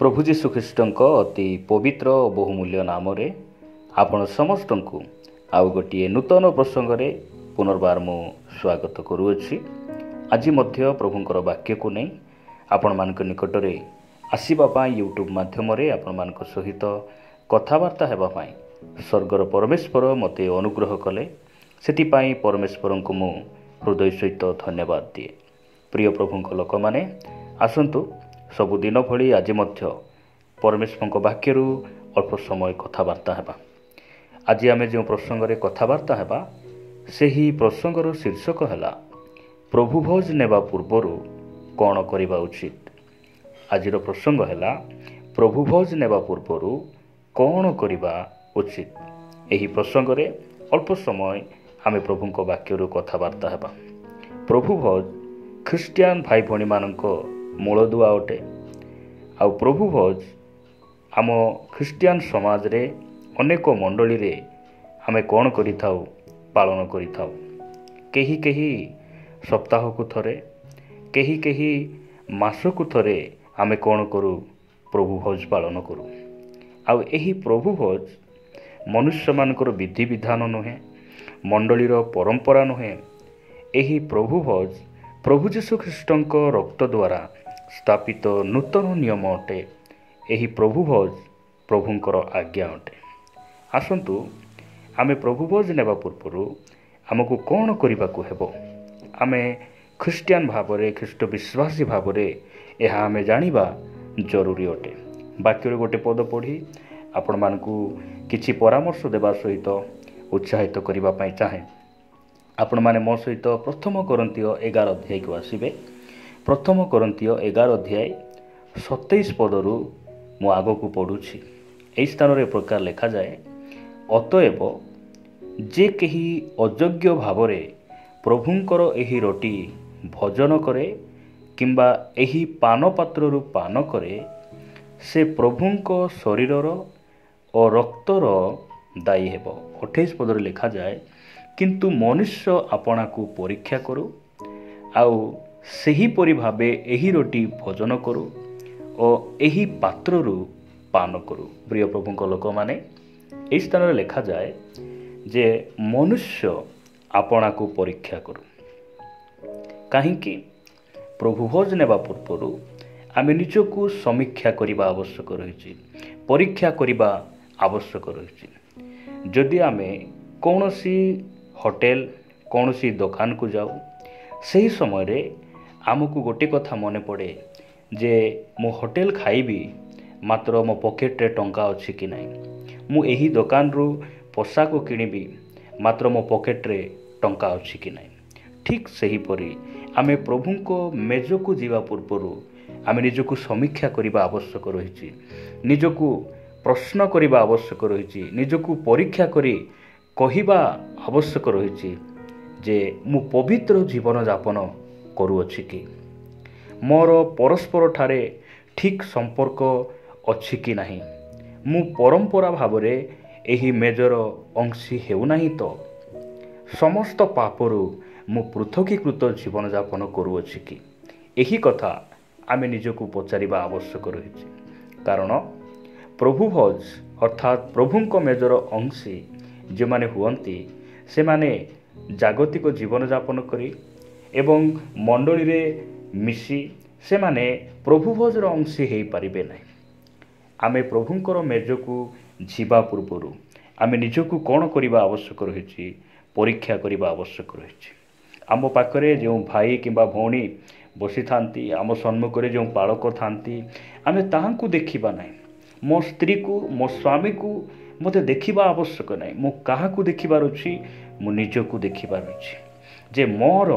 प्रभु जीशु ख्रीष्टଙ୍କ अति पवित्र और बहुमूल्य नाम आपण समस्त को आउ गोटे नूतन प्रसंग में पुनर्बार मु स्वागत करुअछि। आज मध्य प्रभुंकर वाक्य को नहीं आपण मान निकट में आसवा यूट्यूब माध्यम आपण मान सहित कथबार्ता होगापाई स्वर्गर परमेश्वर मते अनुग्रह कले से परमेश्वर को मु हृदय सहित धन्यवाद दिए। प्रिय प्रभुंक लोक मैंने आसतु सबुदिन भली आज मध्य परमेश्वर वाक्य अल्प समय कथबार्ता हेबा। आज आम जो प्रसंग में कथबार्ता हेबा से ही प्रसंगर शीर्षक है प्रभु भोज नेबा पूर्वर कौन करवा उचित। आज प्रसंग है प्रभु भोज नेबा पूर्वर कौन करवा उचित। यही प्रसंग में अल्प समय आम प्रभु वाक्य कथबार्ता हेबा। प्रभु भोज ख्रिस्टियान भाई भणी मानक मूलदुआ अटे। आ प्रभु भोज आम ख्रिस्टियान समाज रे अनेक मंडली रे आमे कौन करिथाउ पालन करिथाउ। केही केही सप्ताह को थरे केही केही मास को थरे आमे कौन करू प्रभु भोज पालन करू। आ एही प्रभु भोज मनुष्य मानकर विधि विधान नुहे मंडलीर परंपरा नुहे। एही प्रभु भोज प्रभु जीशु ख्रीष्टଙ୍କ रक्त द्वारा स्थापित नूतन नियम अटे। एही प्रभु भोज प्रभुंकर आज्ञा अटे। आसंतु आमे प्रभु भोज नेबा पूर्वर आमको कौन करने को हेबो। आमे ख्रिस्टियान भाव रे ख्रिस्ट विश्वासी भाव रे यह आमे जानिबा जरूरी अटे। वाक्य गोटे पद पढ़ी आपण मानकू किछि परामर्श देवा सहित उत्साहित करबा पई चाहे। आपण माने मो सहित प्रथम कोरिन्थिय 11 अध्याय को आसीबे। प्रथम कोरिन्थिय 11 अध्याय 27 पदरू मु आगो को पढ़ुछि। एई स्थान रे प्रकार लिखा जाए, अतएव जे केही अयोग्य भाव रे प्रभुंकर एही रोटी भोजन करे किंबा एही पान पात्ररू पान करे से प्रभुंक शरीरर और रक्तर दायी हेबो। 28 पदर लिखा जाए, किंतु मनुष्य आपना को परीक्षा करू आउ सही परि भाबे एही रोटी भोजन करू और एही पात्ररू पान करू। प्रिय प्रभुंक लोक माने एही स्थान रे लिखा जाए जे मनुष्य आपना को परीक्षा करू। काहेकि प्रभु भोज नेबा पूर्वर आमे निजको समीक्षा करबा आवश्यक रहिछि, परीक्षा करबा आवश्यक रहिछि। जदि आमे कौनसी होटेल कौनसी दुकान को जाऊ सही समय रे आमको गोटे कथा मने पड़े जे मो होटेल खाइबी मात्र मो पॉकेट रे टंका अछि कि नाही। मु एही दुकान रू पोशाक किनिबी मात्र मो पॉकेट रे टंका अछि कि नाही। ठीक सही परी आमे प्रभु को मेज को जीवा पूर्वर आमे निजको समीक्षा करबा आवश्यक रहिछि, निजको प्रश्न करबा आवश्यक रहिछि, निजको परीक्षा करी कहिबा आवश्यक रहिछि जे मु पवित्र जीवन यापन करूअछि कि, मोर परस्पर ठारे ठीक संपर्क अछि कि नाही, मु परंपरा भाव रे एही मेजर अंशी हेउ नाही तो, समस्त पापरू मु पृथकीकृत जीवन यापन करूअछि कि। एही कथा आमे निजको पचारिबा आवश्यक रहिछि। कारण प्रभु भोज अर्थात प्रभुंक मेजर अंशी जो माने हुअंती से माने जागतिक जीवन यापन करी एवं मंडली रे मिसी से माने प्रभु भोजर अंशी हेई पारिबे नाही। आमे प्रभुंकर मेज को जीवा पूर्वर आमे निजको कौन करबा आवश्यक रहिछि, परीक्षा करबा आवश्यक रहिछि। आम पाखरे जो भाई किंबा भौणी बसी थांती, आम सम्मुख रे जो बालक थांती, आमे ताहांकु देखिबा नाही। मो स्त्री को मो स्वामी को मते देखिबा आवश्यक नाही। मु काहाकु देखिबार अछि, मु निजको देखिबार अछि जे मोर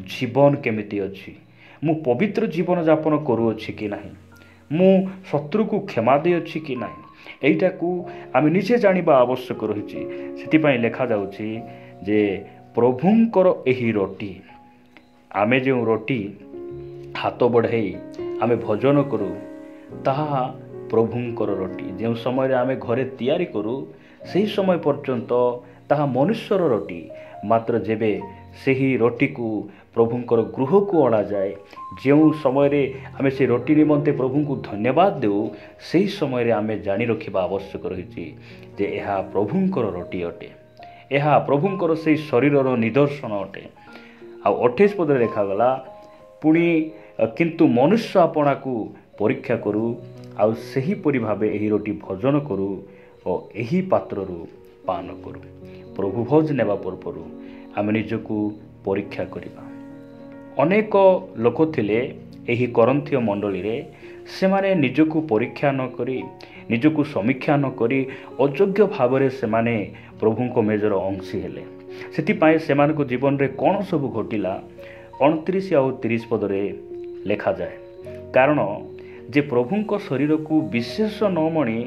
जीवन केमिति अछि, मु पवित्र जीवन यापन करूअछि कि नाही, मु शत्रु को क्षमा दे अछि कि नाही। एइटा को आमे निजे जानिबा आवश्यक रहिछि। सेति पई लेखा जाउछि जे प्रभुंकर एही रोटी, आमे जो रोटी हाथ बढ़ाई आमे भोजन करू ताहा प्रभुंकर रोटी। जो समय आमे घरे तैयारी करू सही समय पर्यंत ताहा मनुष्यर रोटी, मात्र जेबे सही रोटी को ପ୍ରଭୁଙ୍କର ଗୃହକୁ ଅଣାଯାଏ, ଯେଉଁ ସମୟରେ ଆମେ ସେ ରୋଟି ନିମନ୍ତେ ପ୍ରଭୁଙ୍କୁ ଧନ୍ୟବାଦ ଦେଉ, ସେହି ସମୟରେ ଆମେ ଜାଣି ରଖିବା ଆବଶ୍ୟକ ରହିଛି ଯେ ଏହା ପ୍ରଭୁଙ୍କର ରୋଟି ଅଟେ, ଏହା ପ୍ରଭୁଙ୍କର ସେହି ଶରୀରର ନିଦର୍ଶନ ଅଟେ। ଆଉ 28 ପଦରେ ଲେଖାଗଲା, ପୁଣି କିନ୍ତୁ ମନୁଷ୍ୟ ଆପଣାକୁ ପରୀକ୍ଷା କରୁ, ଆଉ ସେହିପରି ଭାବେ ଏହି ରୋଟି ଭୋଜନ କରୁ ଓ ଏହି ପାତ୍ରରୁ ପାନ କରୁ। ପ୍ରଭୁ ଭୋଜ ନେବା ପୂର୍ବରୁ ଆମେ ନିଜକୁ ପରୀକ୍ଷା କରିବା। ଅନେକ ଲୋକ ଥିଲେ ଏହି କରନ୍ଥୀୟ ମଣ୍ଡଳୀରେ, ସେମାନେ ନିଜକୁ ପରୀକ୍ଷା ନ କରି, ନିଜକୁ ସମୀକ୍ଷା ନ କରି ଅଯୋଗ୍ୟ ଭାବରେ ସେମାନେ ପ୍ରଭୁଙ୍କ ମେଜର ଅଂଶୀ ହେଲେ। ସେଥିପାଇଁ ସେମାନଙ୍କ ଜୀବନରେ କ'ଣ ସବୁ ଘଟିଲା 29 ଆଉ 30 ପଦରେ ଲେଖାଯାଏ। କାରଣ ଯେ ପ୍ରଭୁଙ୍କ ଶରୀରକୁ ବିଶେଷ ନ ମଣି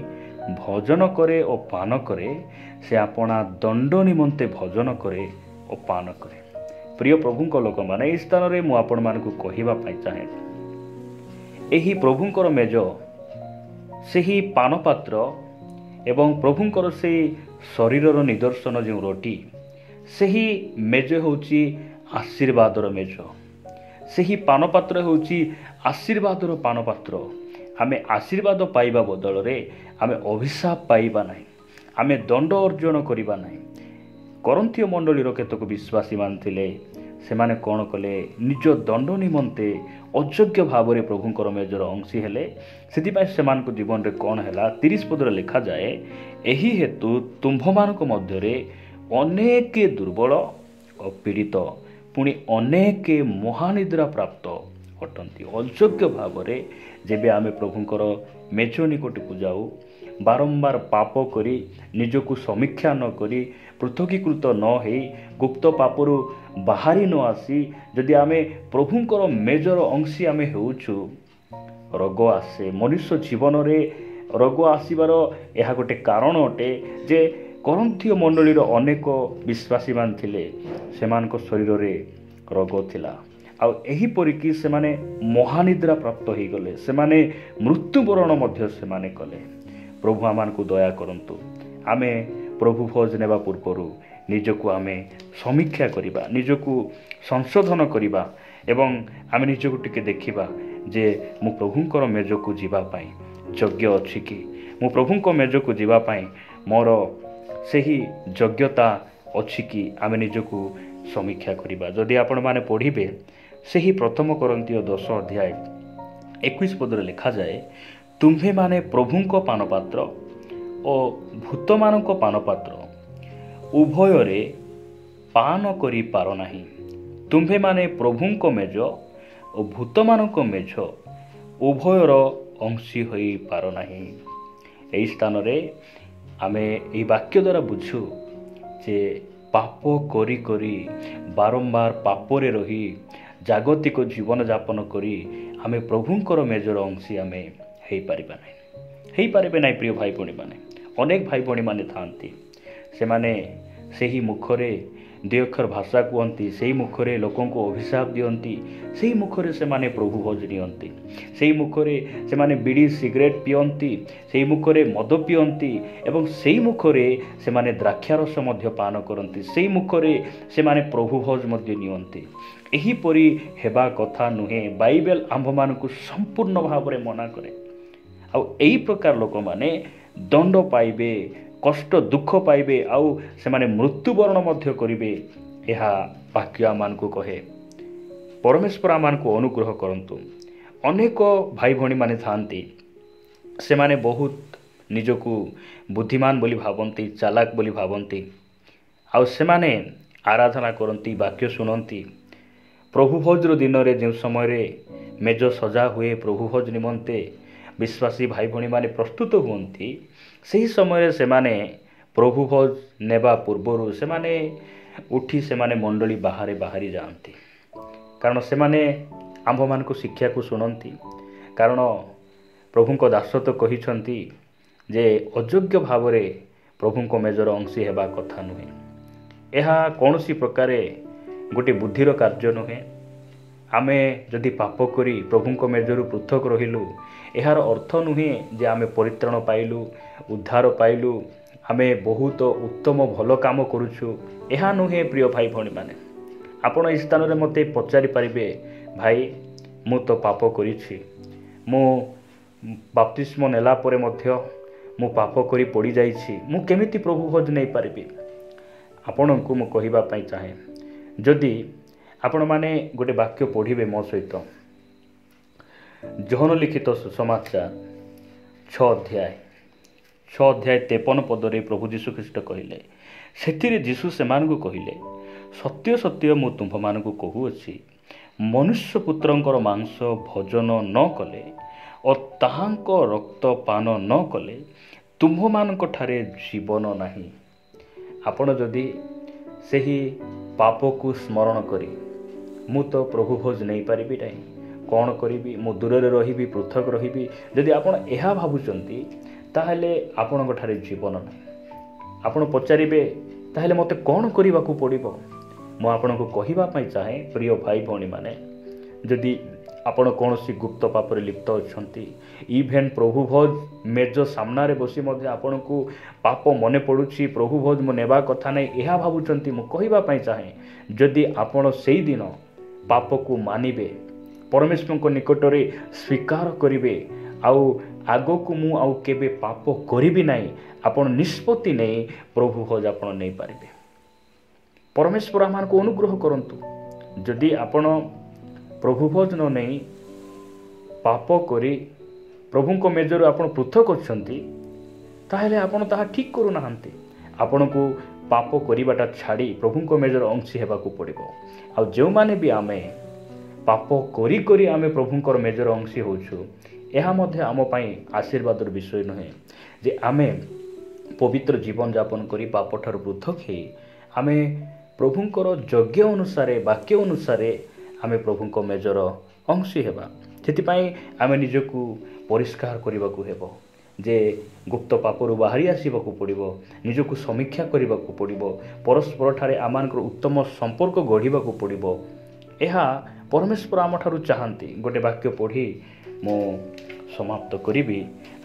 ଭୋଜନ କରେ ଓ ପାନ କରେ, ସେ ଆପଣା ଦଣ୍ଡ ନିମନ୍ତେ ଭୋଜନ କରେ ଓ ପାନ କରେ। ପ୍ରିୟ ପ୍ରଭୁଙ୍କ ଲୋକମାନେ, ଏହି ସ୍ଥାନରେ ମୁଁ ଆପଣମାନଙ୍କୁ କହିବା ପାଇଁ ଚାହେଁ, ଏହି ପ୍ରଭୁଙ୍କର ମେଜ, ସେହି ପାନପାତ୍ର ଏବଂ ପ୍ରଭୁଙ୍କର ସେହି ଶରୀରର ନିଦର୍ଶନ ଯେଉଁ ରୋଟି, ସେହି ମେଜ ହେଉଛି ଆଶୀର୍ବାଦର ମେଜ। ସେହି ପାନପାତ୍ର ହେଉଛି ଆଶୀର୍ବାଦର ପାନପାତ୍ର। ଆମେ ଆଶୀର୍ବାଦ ପାଇବା ବଦଳରେ ଆମେ ଅଭିଶାପ ପାଇବା ନାହିଁ, ଆମେ ଦଣ୍ଡ ଅର୍ଜନ କରିବା ନାହିଁ। କରନ୍ଥୀୟ ମଣ୍ଡଳୀର କେତେକ ବିଶ୍ୱାସୀମାନେ ଥିଲେ, ସେମାନେ କ'ଣ କଲେ, ନିଜ ଦଣ୍ଡ ନିମନ୍ତେ ଅଯୋଗ୍ୟ ଭାବରେ ପ୍ରଭୁଙ୍କର ମେଜର ଅଂଶୀ ହେଲେ। ସେଥିପାଇଁ ସେମାନଙ୍କ ଜୀବନରେ କ'ଣ ହେଲା, 30 ପଦରେ ଲେଖାଯାଏ, ଏହି ହେତୁ ତୁମ୍ଭମାନଙ୍କ ମଧ୍ୟରେ ଅନେକ ଦୁର୍ବଳ ଓ ପୀଡ଼ିତ, ପୁଣି ଅନେକ ମହାନିଦ୍ରା ପ୍ରାପ୍ତ ଅଟନ୍ତି। ଅଯୋଗ୍ୟ ଭାବରେ ଯେବେ ଆମେ ପ୍ରଭୁଙ୍କର ମେଜ ନିକଟକୁ ଯାଉ, ବାରମ୍ବାର ପାପ କରି, ନିଜକୁ ସମୀକ୍ଷା ନ କରି, ପୃଥକୀକୃତ ନ ହୋଇ, ଗୁପ୍ତ ପାପରୁ ବାହାରି ନ ଆସି ଯଦି ଆମେ ପ୍ରଭୁଙ୍କର ମେଜର ଅଂଶୀ ଆମେ ହେଉଛୁ, ରୋଗ ଆସେ। ମନୁଷ୍ୟ ଜୀବନରେ ରୋଗ ଆସିବାର ଏହା ଗୋଟେ କାରଣ ଅଟେ ଯେ କରନ୍ଥୀୟ ମଣ୍ଡଳୀର ଅନେକ ବିଶ୍ୱାସୀମାନେ ଥିଲେ, ସେମାନଙ୍କ ଶରୀରରେ ରୋଗ ଥିଲା। ଆଉ ଏହିପରିକି ସେମାନେ ମହାନିଦ୍ରା ପ୍ରାପ୍ତ ହୋଇଗଲେ, ସେମାନେ ମୃତ୍ୟୁବରଣ ମଧ୍ୟ ସେମାନେ କଲେ। ପ୍ରଭୁ ଆମମାନଙ୍କୁ ଦୟା କରନ୍ତୁ। ଆମେ ପ୍ରଭୁ ଭୋଜ ନେବା ପୂର୍ବରୁ ନିଜକୁ ଆମେ ସମୀକ୍ଷା କରିବା, ନିଜକୁ ସଂଶୋଧନ କରିବା ଏବଂ ଆମେ ନିଜକୁ ଟିକେ ଦେଖିବା ଯେ ମୁଁ ପ୍ରଭୁଙ୍କର ମେଜକୁ ଯିବା ପାଇଁ ଯୋଗ୍ୟ ଅଛି କି, ମୁଁ ପ୍ରଭୁଙ୍କ ମେଜକୁ ଯିବା ପାଇଁ ମୋର ସେହି ଯୋଗ୍ୟତା ଅଛି କି, ଆମେ ନିଜକୁ ସମୀକ୍ଷା କରିବା। ଯଦି ଆପଣମାନେ ପଢ଼ିବେ ସେହି ପ୍ରଥମ କରନ୍ଥୀୟ 10 ଅଧ୍ୟାୟ 21 ପଦରେ ଲେଖାଯାଏ, ତୁମ୍ଭେମାନେ ପ୍ରଭୁଙ୍କ ପାନପାତ୍ର ଓ ଭୂତମାନଙ୍କ ପାନପାତ୍ର ଉଭୟରେ ପାନ କରିପାର ନାହିଁ। ତୁମ୍ଭେମାନେ ପ୍ରଭୁଙ୍କ ମେଜ ଓ ଭୂତମାନଙ୍କ ମେଜ ଉଭୟର ଅଂଶୀ ହୋଇପାର ନାହିଁ। ଏହି ସ୍ଥାନରେ ଆମେ ଏହି ବାକ୍ୟ ଦ୍ୱାରା ବୁଝୁ ଯେ ପାପ କରି କରି, ବାରମ୍ବାର ପାପରେ ରହି, ଜାଗତିକ ଜୀବନଯାପନ କରି ଆମେ ପ୍ରଭୁଙ୍କର ମେଜର ଅଂଶୀ ଆମେ ହେଇପାରିବା ନାହିଁ, ହେଇପାରିବେ ନାହିଁ। ପ୍ରିୟ ଭାଇ ଭଉଣୀମାନେ, ଅନେକ ଭାଇ ଭଉଣୀମାନେ ଥାଆନ୍ତି, ସେମାନେ ସେହି ମୁଖରେ ଦୁଇ ଅକ୍ଷର ଭାଷା କୁହନ୍ତି, ସେହି ମୁଖରେ ଲୋକଙ୍କୁ ଅଭିଶାପ ଦିଅନ୍ତି, ସେହି ମୁଖରେ ସେମାନେ ପ୍ରଭୁ ଭୋଜ ନିଅନ୍ତି, ସେହି ମୁଖରେ ସେମାନେ ବିଡ଼ି ସିଗାରେଟ୍ ପିଅନ୍ତି, ସେହି ମୁଖରେ ମଦ ପିଅନ୍ତି ଏବଂ ସେହି ମୁଖରେ ସେମାନେ ଦ୍ରାକ୍ଷାରସ ମଧ୍ୟ ପାନ କରନ୍ତି, ସେହି ମୁଖରେ ସେମାନେ ପ୍ରଭୁ ଭୋଜ ମଧ୍ୟ ନିଅନ୍ତି। ଏହିପରି ହେବା କଥା ନୁହେଁ। ବାଇବେଲ ଆମ୍ଭମାନଙ୍କୁ ସମ୍ପୂର୍ଣ୍ଣ ଭାବରେ ମନା କରେ। ଆଉ ଏହି ପ୍ରକାର ଲୋକମାନେ ଦଣ୍ଡ ପାଇବେ, କଷ୍ଟ ଦୁଃଖ ପାଇବେ, ଆଉ ସେମାନେ ମୃତ୍ୟୁବରଣ ମଧ୍ୟ କରିବେ। ଏହା ବାକ୍ୟ ଆମମାନଙ୍କୁ କହେ। ପରମେଶ୍ୱର ଆମମାନଙ୍କୁ ଅନୁଗ୍ରହ କରନ୍ତୁ। ଅନେକ ଭାଇ ଭଉଣୀମାନେ ଥାଆନ୍ତି, ସେମାନେ ବହୁତ ନିଜକୁ ବୁଦ୍ଧିମାନ ବୋଲି ଭାବନ୍ତି, ଚାଲାକ ବୋଲି ଭାବନ୍ତି, ଆଉ ସେମାନେ ଆରାଧନା କରନ୍ତି, ବାକ୍ୟ ଶୁଣନ୍ତି। ପ୍ରଭୁ ଭୋଜର ଦିନରେ ଯେଉଁ ସମୟରେ ମେଜ ସଜା ହୁଏ, ପ୍ରଭୁ ଭୋଜ ନିମନ୍ତେ ବିଶ୍ୱାସୀ ଭାଇ ଭଉଣୀମାନେ ପ୍ରସ୍ତୁତ ହୁଅନ୍ତି, ସେହି ସମୟରେ ସେମାନେ ପ୍ରଭୁ ଭୋଜ ନେବା ପୂର୍ବରୁ ସେମାନେ ଉଠି ସେମାନେ ମଣ୍ଡଳୀ ବାହାରେ ବାହାରି ଯାଆନ୍ତି। କାରଣ ସେମାନେ ଆମ୍ଭମାନଙ୍କ ଶିକ୍ଷାକୁ ଶୁଣନ୍ତି। କାରଣ ପ୍ରଭୁଙ୍କ ଦାସ ତ କହିଛନ୍ତି ଯେ ଅଯୋଗ୍ୟ ଭାବରେ ପ୍ରଭୁଙ୍କ ମେଜର ଅଂଶୀ ହେବା କଥା ନୁହେଁ। ଏହା କୌଣସି ପ୍ରକାରେ ଗୋଟିଏ ବୁଦ୍ଧିର କାର୍ଯ୍ୟ ନୁହେଁ। ଆମେ ଯଦି ପାପ କରି ପ୍ରଭୁଙ୍କ ମେଜରୁ ପୃଥକ ରହିଲୁ, ଏହାର ଅର୍ଥ ନୁହେଁ ଯେ ଆମେ ପରିତ୍ରାଣ ପାଇଲୁ, ଉଦ୍ଧାର ପାଇଲୁ, ଆମେ ବହୁତ ଉତ୍ତମ ଭଲ କାମ କରୁଛୁ। ଏହା ନୁହେଁ ପ୍ରିୟ ଭାଇ ଭଉଣୀମାନେ। ଆପଣ ଏହି ସ୍ଥାନରେ ମୋତେ ପଚାରିପାରିବେ, ଭାଇ ମୁଁ ତ ପାପ କରିଛି, ମୁଁ ବାପ୍ତିସ୍ମ ନେଲା ପରେ ମଧ୍ୟ ମୁଁ ପାପ କରି ପଡ଼ିଯାଇଛି, ମୁଁ କେମିତି ପ୍ରଭୁ ଭୋଜ ନେଇପାରିବି? ଆପଣଙ୍କୁ ମୁଁ କହିବା ପାଇଁ ଚାହେଁ, ଯଦି ଆପଣମାନେ ଗୋଟେ ବାକ୍ୟ ପଢ଼ିବେ ମୋ ସହିତ, ଯୋହନ ଲିଖିତ ସୁସମାଚାର 6 ଅଧ୍ୟାୟ 53 ପଦରେ ପ୍ରଭୁ ଯୀଶୁଖ୍ରୀଷ୍ଟ କହିଲେ, ସେଥିରେ ଯୀଶୁ ସେମାନଙ୍କୁ କହିଲେ, ସତ୍ୟ ସତ୍ୟ ମୁଁ ତୁମ୍ଭମାନଙ୍କୁ କହୁଅଛି, ମନୁଷ୍ୟପୁତ୍ରଙ୍କର ମାଂସ ଭୋଜନ ନ କଲେ ଓ ତାହାଙ୍କ ରକ୍ତ ପାନ ନ କଲେ ତୁମ୍ଭମାନଙ୍କଠାରେ ଜୀବନ ନାହିଁ। ଆପଣ ଯଦି ସେହି ପାପକୁ ସ୍ମରଣ କରି ମୁଁ ତ ପ୍ରଭୁ ଭୋଜ ନେଇପାରିବି ନାହିଁ, କ'ଣ କରିବି, ମୁଁ ଦୂରରେ ରହିବି, ପୃଥକ ରହିବି, ଯଦି ଆପଣ ଏହା ଭାବୁଛନ୍ତି ତାହେଲେ ଆପଣଙ୍କଠାରେ ଜୀବନ ନାହିଁ। ଆପଣ ପଚାରିବେ, ତାହେଲେ ମୋତେ କ'ଣ କରିବାକୁ ପଡ଼ିବ? ମୁଁ ଆପଣଙ୍କୁ କହିବା ପାଇଁ ଚାହେଁ, ପ୍ରିୟ ଭାଇ ଭଉଣୀମାନେ, ଯଦି ଆପଣ କୌଣସି ଗୁପ୍ତ ପାପରେ ଲିପ୍ତ ଅଛନ୍ତି, ଇଭେନ୍ ପ୍ରଭୁ ଭୋଜ ମେଜ ସାମ୍ନାରେ ବସି ମଧ୍ୟ ଆପଣଙ୍କୁ ପାପ ମନେ ପଡ଼ୁଛି, ପ୍ରଭୁ ଭୋଜ ମୁଁ ନେବା କଥା ନାହିଁ, ଏହା ଭାବୁଛନ୍ତି, ମୁଁ କହିବା ପାଇଁ ଚାହେଁ, ଯଦି ଆପଣ ସେଇଦିନ ପାପକୁ ମାନିବେ, ପରମେଶ୍ୱରଙ୍କ ନିକଟରେ ସ୍ୱୀକାର କରିବେ, ଆଉ ଆଗକୁ ମୁଁ ଆଉ କେବେ ପାପ କରିବି ନାହିଁ, ଆପଣ ନିଷ୍ପତ୍ତି ନେଇ ପ୍ରଭୁ ଭୋଜ ଆପଣ ନେଇପାରିବେ। ପରମେଶ୍ୱର ଆମମାନଙ୍କୁ ଅନୁଗ୍ରହ କରନ୍ତୁ। ଯଦି ଆପଣ ପ୍ରଭୁ ଭୋଜ ନ ନେଇ ପାପ କରି ପ୍ରଭୁଙ୍କ ମେଜରୁ ଆପଣ ପୃଥକ ଅଛନ୍ତି, ତାହେଲେ ଆପଣ ତାହା ଠିକ୍ କରୁନାହାନ୍ତି। ଆପଣଙ୍କୁ ପାପ କରିବାଟା ଛାଡ଼ି ପ୍ରଭୁଙ୍କ ମେଜର ଅଂଶୀ ହେବାକୁ ପଡ଼ିବ। ଆଉ ଯେଉଁମାନେ ବି ଆମେ ପାପ କରି କରି ଆମେ ପ୍ରଭୁଙ୍କର ମେଜର ଅଂଶୀ ହେଉଛୁ, ଏହା ମଧ୍ୟ ଆମ ପାଇଁ ଆଶୀର୍ବାଦର ବିଷୟ ନୁହେଁ ଯେ ଆମେ ପବିତ୍ର ଜୀବନଯାପନ କରି ପାପଠାରୁ ପୃଥକ ହେଇ ଆମେ ପ୍ରଭୁଙ୍କର ଯଜ୍ଞ ଅନୁସାରେ, ବାକ୍ୟ ଅନୁସାରେ ଆମେ ପ୍ରଭୁଙ୍କ ମେଜର ଅଂଶୀ ହେବା। ସେଥିପାଇଁ ଆମେ ନିଜକୁ ପରିଷ୍କାର କରିବାକୁ ହେବ ଯେ ଗୁପ୍ତ ପାପରୁ ବାହାରି ଆସିବାକୁ ପଡ଼ିବ, ନିଜକୁ ସମୀକ୍ଷା କରିବାକୁ ପଡ଼ିବ, ପରସ୍ପରଠାରେ ଆମମାନଙ୍କର ଉତ୍ତମ ସମ୍ପର୍କ ଗଢ଼ିବାକୁ ପଡ଼ିବ। ଏହା ପରମେଶ୍ୱର ଆମଠାରୁ ଚାହାନ୍ତି। ଗୋଟେ ବାକ୍ୟ ପଢ଼ି ମୁଁ ସମାପ୍ତ କରିବି।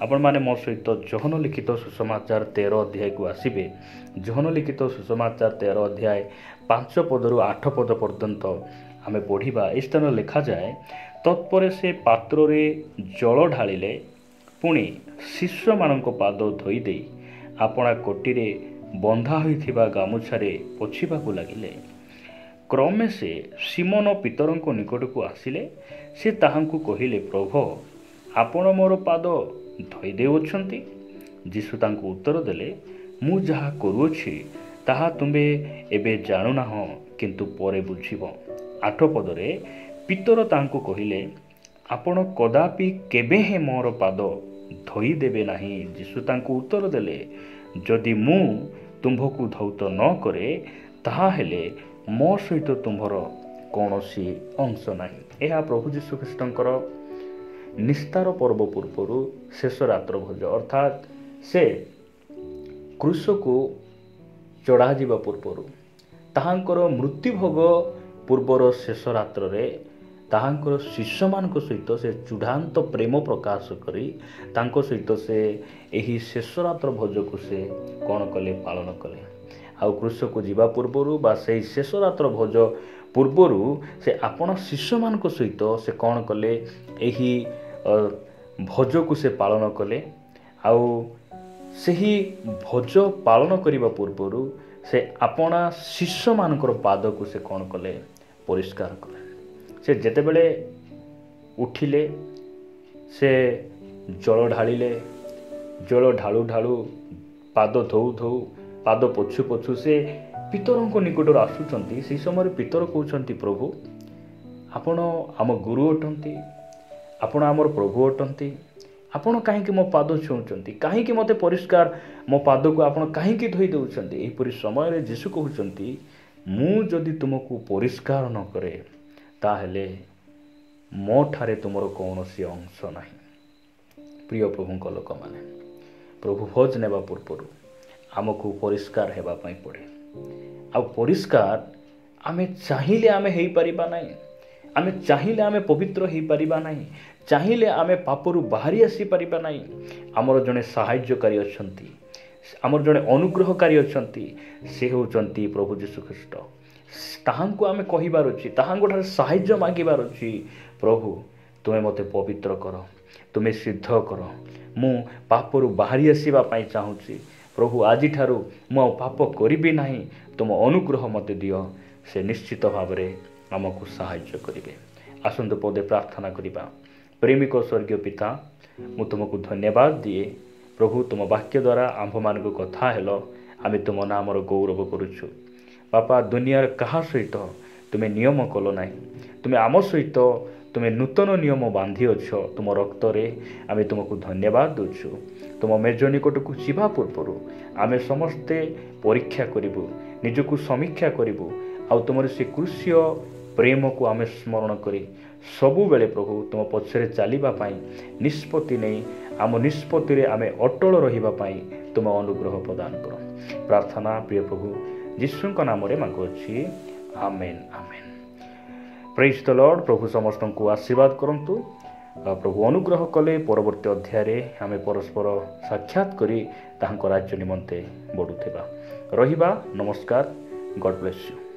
ଆପଣମାନେ ମୋ ସହିତ ଯୋହନ ଲିଖିତ ସୁସମାଚାର 13 ଅଧ୍ୟାୟକୁ ଆସିବେ। ଯୋହନ ଲିଖିତ ସୁସମାଚାର 13 ଅଧ୍ୟାୟ 5 ପଦରୁ 8 ପଦ ପର୍ଯ୍ୟନ୍ତ ଆମେ ପଢ଼ିବା। ଏହି ସ୍ଥାନରେ ଲେଖାଯାଏ, ତତ୍ପରେ ସେ ପାତ୍ରରେ ଜଳ ଢାଳିଲେ, ପୁଣି ଶିଷ୍ୟମାନଙ୍କ ପାଦ ଧୋଇଦେଇ ଆପଣା କୋଟିରେ ବନ୍ଧା ହୋଇଥିବା ଗାମୁଛାରେ ପୋଛିବାକୁ ଲାଗିଲେ। କ୍ରମେ ସେ ସିମୋନ ପିତରଙ୍କ ନିକଟକୁ ଆସିଲେ। ସେ ତାହାଙ୍କୁ କହିଲେ, ପ୍ରଭୁ, ଆପଣ ମୋର ପାଦ ଧୋଇ ଦେଉଅଛନ୍ତି? ଯୀଶୁ ତାଙ୍କୁ ଉତ୍ତର ଦେଲେ, ମୁଁ ଯାହା କରୁଅଛି ତାହା ତୁମେ ଏବେ ଜାଣୁନାହଁ, କିନ୍ତୁ ପରେ ବୁଝିବ। 8 ପଦରେ ପିତର ତାଙ୍କୁ କହିଲେ, ଆପଣ କଦାପି କେବେ ହେଁ ମୋର ପାଦ ଧୋଇଦେବେ ନାହିଁ। ଯୀଶୁ ତାଙ୍କୁ ଉତ୍ତର ଦେଲେ, ଯଦି ମୁଁ ତୁମ୍ଭକୁ ଧୌତ ନ କରେ, ତାହାହେଲେ ମୋ ସହିତ ତୁମ୍ଭର କୌଣସି ଅଂଶ ନାହିଁ। ଏହା ପ୍ରଭୁ ଯୀଶୁଖ୍ରୀଷ୍ଟଙ୍କର ନିସ୍ତାର ପର୍ବ ପୂର୍ବରୁ ଶେଷ ରାତ୍ର ଭୋଜ, ଅର୍ଥାତ୍ ସେ କ୍ରୁଶକୁ ଚଢ଼ାଯିବା ପୂର୍ବରୁ, ତାହାଙ୍କର ମୃତ୍ୟୁଭୋଗ ପୂର୍ବର ଶେଷ ରାତ୍ରରେ ତାହାଙ୍କର ଶିଷ୍ୟମାନଙ୍କ ସହିତ ସେ ଚୂଡ଼ାନ୍ତ ପ୍ରେମ ପ୍ରକାଶ କରି ତାଙ୍କ ସହିତ ସେ ଏହି ଶେଷ ରାତ୍ର ଭୋଜକୁ ସେ କ'ଣ କଲେ? ପାଳନ କଲେ। ଆଉ କ୍ରୁଶକୁ ଯିବା ପୂର୍ବରୁ ବା ସେହି ଶେଷ ରାତ୍ର ଭୋଜ ପୂର୍ବରୁ ସେ ଆପଣ ଶିଷ୍ୟମାନଙ୍କ ସହିତ ସେ କ'ଣ କଲେ? ଏହି ଭୋଜକୁ ସେ ପାଳନ କଲେ। ଆଉ ସେହି ଭୋଜ ପାଳନ କରିବା ପୂର୍ବରୁ ସେ ଆପଣା ଶିଷ୍ୟମାନଙ୍କର ପାଦକୁ ସେ କ'ଣ କଲେ? ପରିଷ୍କାର କଲେ। ସେ ଯେତେବେଳେ ଉଠିଲେ, ସେ ଜଳ ଢାଳିଲେ। ଜଳ ଢାଳୁ ଢାଳୁ, ପାଦ ଧୋଉ ଧୋଉ, ପାଦ ପୋଛୁ ପୋଛୁ ସେ ପିତରଙ୍କ ନିକଟରୁ ଆସୁଛନ୍ତି। ସେହି ସମୟରେ ପିତର କହୁଛନ୍ତି, ପ୍ରଭୁ, ଆପଣ ଆମ ଗୁରୁ ଅଟନ୍ତି, ଆପଣ ଆମର ପ୍ରଭୁ ଅଟନ୍ତି, ଆପଣ କାହିଁକି ମୋ ପାଦ ଛୁଉଁଛନ୍ତି? କାହିଁକି ମୋତେ ପରିଷ୍କାର ମୋ ପାଦକୁ ଆପଣ କାହିଁକି ଧୋଇ ଦେଉଛନ୍ତି? ଏହିପରି ସମୟରେ ଯୀଶୁ କହୁଛନ୍ତି, ମୁଁ ଯଦି ତୁମକୁ ପରିଷ୍କାର ନ କରେ, ତାହେଲେ ମୋ ଠାରେ ତୁମର କୌଣସି ଅଂଶ ନାହିଁ। ପ୍ରିୟ ପ୍ରଭୁଙ୍କ ଲୋକମାନେ, ପ୍ରଭୁ ଭୋଜ ନେବା ପୂର୍ବରୁ ଆମକୁ ପରିଷ୍କାର ହେବା ପାଇଁ ପଡ଼େ। ଆଉ ପରିଷ୍କାର ଆମେ ଚାହିଁଲେ ଆମେ ହେଇପାରିବା ନାହିଁ। ଆମେ ଚାହିଁଲେ ଆମେ ପବିତ୍ର ହେଇପାରିବା ନାହିଁ। ଚାହିଁଲେ ଆମେ ପାପରୁ ବାହାରି ଆସିପାରିବା ନାହିଁ। ଆମର ଜଣେ ସାହାଯ୍ୟକାରୀ ଅଛନ୍ତି, ଆମର ଜଣେ ଅନୁଗ୍ରହକାରୀ ଅଛନ୍ତି, ସେ ହେଉଛନ୍ତି ପ୍ରଭୁ ଯୀଶୁଖ୍ରୀଷ୍ଟ। ତାହାଙ୍କୁ ଆମେ କହିବାର ଅଛି, ତାହାଙ୍କଠାରେ ସାହାଯ୍ୟ ମାଗିବାର ଅଛି। ପ୍ରଭୁ ତୁମେ ମୋତେ ପବିତ୍ର କର, ତୁମେ ସିଦ୍ଧ କର। ମୁଁ ପାପରୁ ବାହାରି ଆସିବା ପାଇଁ ଚାହୁଁଛି। ପ୍ରଭୁ ଆଜିଠାରୁ ମୁଁ ଆଉ ପାପ କରିବି ନାହିଁ, ତୁମ ଅନୁଗ୍ରହ ମୋତେ ଦିଅ। ସେ ନିଶ୍ଚିତ ଭାବରେ ଆମକୁ ସାହାଯ୍ୟ କରିବେ। ଆସନ୍ତୁ ପଦେ ପ୍ରାର୍ଥନା କରିବା। ପ୍ରେମିକ ସ୍ୱର୍ଗୀୟ ପିତା, ମୁଁ ତୁମକୁ ଧନ୍ୟବାଦ ଦିଏ। ପ୍ରଭୁ ତୁମ ବାକ୍ୟ ଦ୍ୱାରା ଆମ୍ଭମାନଙ୍କୁ କଥା ହେଲ, ଆମେ ତୁମ ନାମର ଗୌରବ କରୁଛୁ। ବାପା, ଦୁନିଆର କାହା ସହିତ ତୁମେ ନିୟମ କଲ ନାହିଁ, ତୁମେ ଆମ ସହିତ ତୁମେ ନୂତନ ନିୟମ ବାନ୍ଧିଅଛ ତୁମ ରକ୍ତରେ। ଆମେ ତୁମକୁ ଧନ୍ୟବାଦ ଦେଉଛୁ। ତୁମ ମେଜ ନିକଟକୁ ଯିବା ପୂର୍ବରୁ ଆମେ ସମସ୍ତେ ପରୀକ୍ଷା କରିବୁ, ନିଜକୁ ସମୀକ୍ଷା କରିବୁ, ଆଉ ତୁମର ସେ କୃଷ୍ୟ ପ୍ରେମକୁ ଆମେ ସ୍ମରଣ କରି ସବୁବେଳେ ପ୍ରଭୁ ତୁମ ପଛରେ ଚାଲିବା ପାଇଁ ନିଷ୍ପତ୍ତି ନେଇ ଆମ ନିଷ୍ପତ୍ତିରେ ଆମେ ଅଟଳ ରହିବା ପାଇଁ ତୁମ ଅନୁଗ୍ରହ ପ୍ରଦାନ କର। ପ୍ରାର୍ଥନା ପ୍ରିୟ ପ୍ରଭୁ ଯୀଶୁଙ୍କ ନାମରେ ମାଗୁଅଛି, ଆମେନ୍ ଆମେନ୍। ପ୍ରେଜ୍ ଦ ଲର୍ଡ। ପ୍ରଭୁ ସମସ୍ତଙ୍କୁ ଆଶୀର୍ବାଦ କରନ୍ତୁ। ପ୍ରଭୁ ଅନୁଗ୍ରହ କଲେ ପରବର୍ତ୍ତୀ ଅଧ୍ୟାୟରେ ଆମେ ପରସ୍ପର ସାକ୍ଷାତ କରି ତାହାଙ୍କ ରାଜ୍ୟ ନିମନ୍ତେ ବଢ଼ୁଥିବା ରହିବା। ନମସ୍କାର। ଗଡ୍ ବ୍ଲେସ୍ ୟୁ।